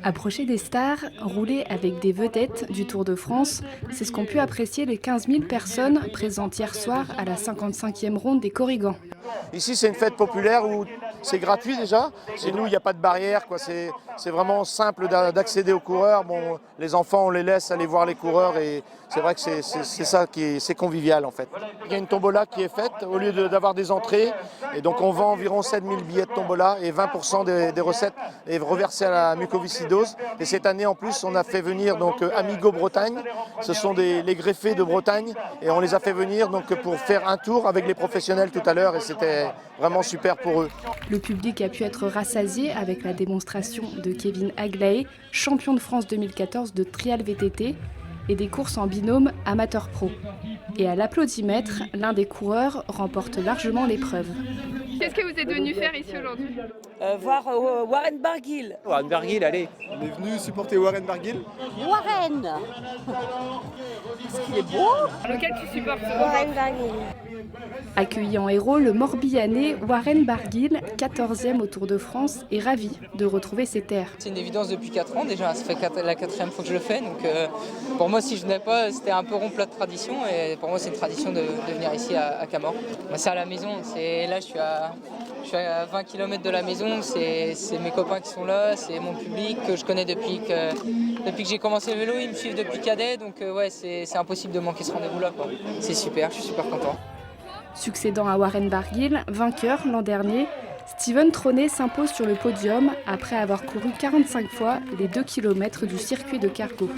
Approcher des stars, rouler avec des vedettes du Tour de France, c'est ce qu'ont pu apprécier les 15 000 personnes présentes hier soir à la 55e ronde des Corrigans. Ici, c'est une fête populaire où c'est gratuit déjà. Chez nous, il n'y a pas de barrière, quoi. C'est vraiment simple d'accéder aux coureurs. Bon, les enfants, on les laisse aller voir les coureurs et c'est vrai que c'est ça c'est convivial en fait. Il y a une tombola qui est faite au lieu d'avoir des entrées. Et donc on vend environ 7 000 billets de tombola et 20% des recettes est reversée à la mucoviscidose. Et cette année en plus, on a fait venir donc Amigo Bretagne. Ce sont les greffés de Bretagne et on les a fait venir donc pour faire un tour avec les professionnels tout à l'heure et c'était vraiment super pour eux. Le public a pu être rassasié avec la démonstration de Kevin Aglaé, champion de France 2014 de trial VTT et des courses en binôme amateur-pro. Et à l'applaudimètre, l'un des coureurs remporte largement l'épreuve. Qu'est-ce que vous êtes venu faire ici aujourd'hui ? Voir Warren Barguil. Warren Barguil, allez. On est venu supporter Warren Barguil. Warren. Parce qu'il est beau. Lequel tu supportes ? Warren Barguil. Accueilli en héros, le Morbihanais Warren Barguil, 14e au Tour de France, est ravi de retrouver ses terres. C'est une évidence depuis 4 ans déjà, ça fait la 4e fois que je le fais. Donc pour moi, si je venais pas, c'était un peu rompre la tradition. Et pour moi, c'est une tradition de venir ici à Camors. Moi, c'est à la maison. Là, je suis à 20 km de la maison. C'est mes copains qui sont là, c'est mon public que je connais depuis que j'ai commencé le vélo. Ils me suivent depuis cadet. Donc ouais, c'est impossible de manquer ce rendez-vous-là, quoi. C'est super, je suis super content. Succédant à Warren Barguil, vainqueur l'an dernier, Steven Traunet s'impose sur le podium après avoir couru 45 fois les 2 km du circuit de Cargo.